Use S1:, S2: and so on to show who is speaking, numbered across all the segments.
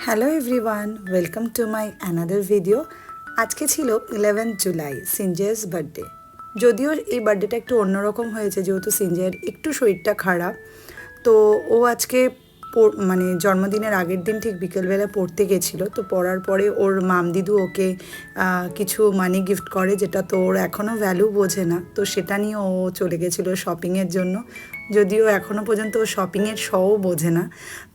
S1: Hello everyone, welcome to my another video. আজকে ছিল 11 July, সিনজয়ের birthday. যদিও এই বার্থডেটা একটু অন্যরকম হয়েছে, যেহেতু সিনজয়ের একটু শরীরটা খারাপ। তো ও আজকে মানে জন্মদিনের আগের দিন ঠিক বিকেলবেলা পড়তে গেছিলো। তো পড়ার পরে ওর মামদিদু ওকে কিছু মানি গিফট করে, যেটা তো ওর এখনও ভ্যালু বোঝে না। তো সেটা নিয়ে ও চলে গেছিলো শপিংয়ের জন্য, যদিও এখনও পর্যন্ত ও শপিংয়ের শও বোঝে না।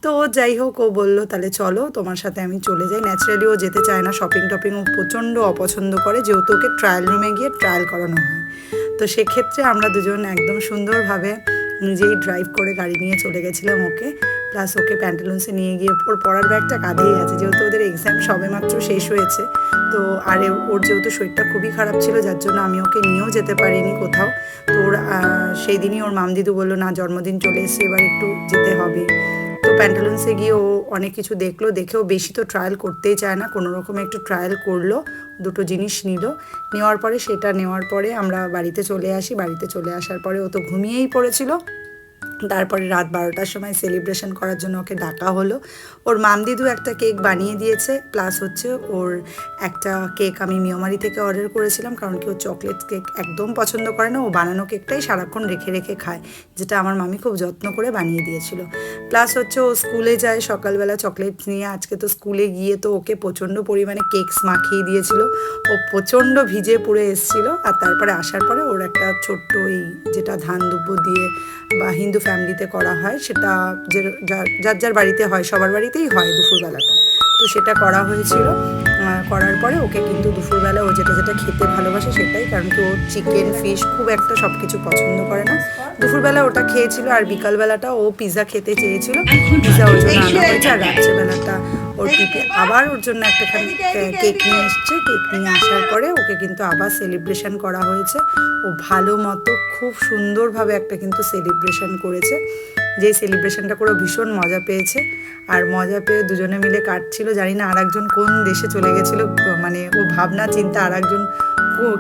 S1: তো যাই হোক, ও বললো তাহলে চলো তোমার সাথে আমি চলে যাই। ন্যাচারালি ও যেতে চায় না শপিং টপিং, ও প্রচণ্ড অপছন্দ করে, যেহেতু ওকে ট্রায়াল রুমে গিয়ে ট্রায়াল করানো হয়। তো সেক্ষেত্রে আমরা দুজন একদম সুন্দরভাবে নিজেই ড্রাইভ করে গাড়ি নিয়ে চলে গেছিলাম ওকে। প্লাস ওকে প্যান্টালুন্সে নিয়ে গিয়ে ওর পড়ার ব্যাগটা কাঁধেই আছে, যেহেতু ওদের এক্সাম সবেমাত্র শেষ হয়েছে। তো আর ওর যেহেতু শরীরটা খুবই খারাপ ছিল, যার জন্য আমি ওকে নিয়েও যেতে পারিনি কোথাও। তো ওর সেই দিনই ওর মামদিদু বললো না, জন্মদিন চলে এসছে, এবার একটু যেতে হবে। তো প্যান্টালুন্সে গিয়ে ও অনেক কিছু দেখলো, দেখেও বেশি তো ট্রায়াল করতেই চায় না, কোনো রকমে একটু ট্রায়াল করলো, দুটো জিনিস নিল। নেওয়ার পরে নেওয়ার পরে আমরা বাড়িতে চলে আসি। বাড়িতে চলে আসার পরে ও তো ঘুমিয়েই পড়েছিল। তারপরে রাত 12টার সময় সেলিব্রেশন করার জন্য ওকে ডাকা হলো। ওর মামদিদু একটা কেক বানিয়ে দিয়েছে, প্লাস হচ্ছে ওর একটা কেক আমি মিয়মারি থেকে অর্ডার করেছিলাম, কারণ কি ও চকলেট কেক একদম পছন্দ করে না, ও বানানো কেকটাই সারাক্ষণ রেখে রেখে খায়, যেটা আমার মামি খুব যত্ন করে বানিয়ে দিয়েছিল। প্লাস হচ্ছে ও স্কুলে যায় সকালবেলা চকলেট নিয়ে। আজকে তো স্কুলে গিয়ে তো ওকে প্রচণ্ড পরিমাণে কেকস মাখিয়ে দিয়েছিল, ও প্রচণ্ড ভিজে পুড়ে এসেছিলো। আর তারপরে আসার পরে ওর একটা ছোট্ট এই যেটা ধান দুব্বো দিয়ে বা হিন্দু ফ্যামিলিতে করা হয়, সেটা যার যার বাড়িতে হয়, সবার বাড়িতেই হয় দুপুরবেলাটা, তো সেটা করা হয়েছিল। করার পরে ওকে কিন্তু দুপুরবেলা ও যেটা যেটা খেতে ভালোবাসে সেটাই, কারণ কি ও চিকেন ফিশ খুব একটা সব কিছু পছন্দ করে না। দুপুরবেলা ওটা খেয়েছিল, আর বিকালবেলাটা ও পিৎজা খেতে চেয়েছিল, পিৎজা ওর জন্য আনা হয়েছে। আর রাত্রেবেলাটা ওর পিপি আবার ওর জন্য একটাখানি কেক নিয়ে এসছে। কেক নিয়ে আসার পরে ওকে কিন্তু আবার সেলিব্রেশন করা হয়েছে। ও ভালো মতো খুব সুন্দরভাবে একটা কিন্তু সেলিব্রেশন করেছে, যেই সেলিব্রেশনটা করে ভীষণ মজা পেয়েছে। আর মজা পেয়ে দুজনে মিলে কাটছিল। জানি না আর একজন কোন দেশে চলে গেছিলো, মানে ও ভাবনা চিন্তা আর একজন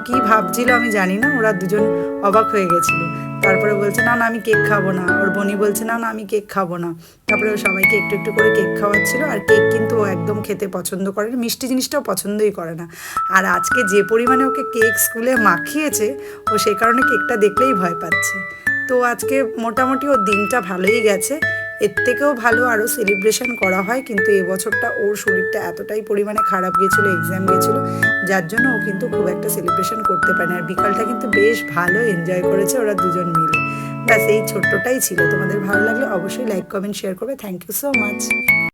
S1: কী ভাবছিল আমি জানি না, ওরা দুজন অবাক হয়ে গেছিলো। তারপরে বলছে না না আমি কেক খাবো না, ওর বোনই বলছে না না আমি কেক খাবো না। তারপরে ও সবাইকে একটু একটু করে কেক খাওয়াচ্ছিল। আর কেক কিন্তু ও একদম খেতে পছন্দ করে না, মিষ্টি জিনিসটাও পছন্দই করে না। আর আজকে যে পরিমাণে ওকে কেক স্কুলে মাখিয়েছে, ও সেই কারণে কেকটা দেখলেই ভয় পাচ্ছে। তো আজকে মোটামুটি ওর দিনটা ভালোই গেছে। এর থেকেও ভালো আরও সেলিব্রেশন করা হয়, কিন্তু এবছরটা ওর শরীরটা এতটাই পরিমাণে খারাপ গেছিলো, এক্সাম গেছিলো, যার জন্য ও কিন্তু খুব একটা সেলিব্রেশন করতে পারে না। আর বিকালটা কিন্তু বেশ ভালো এনজয় করেছে ওরা দুজন মিলে। ব্যাস এই ছোট্টটাই ছিল। তোমাদের ভালো লাগলে অবশ্যই লাইক কমেন্ট শেয়ার করবে। Thank you so much.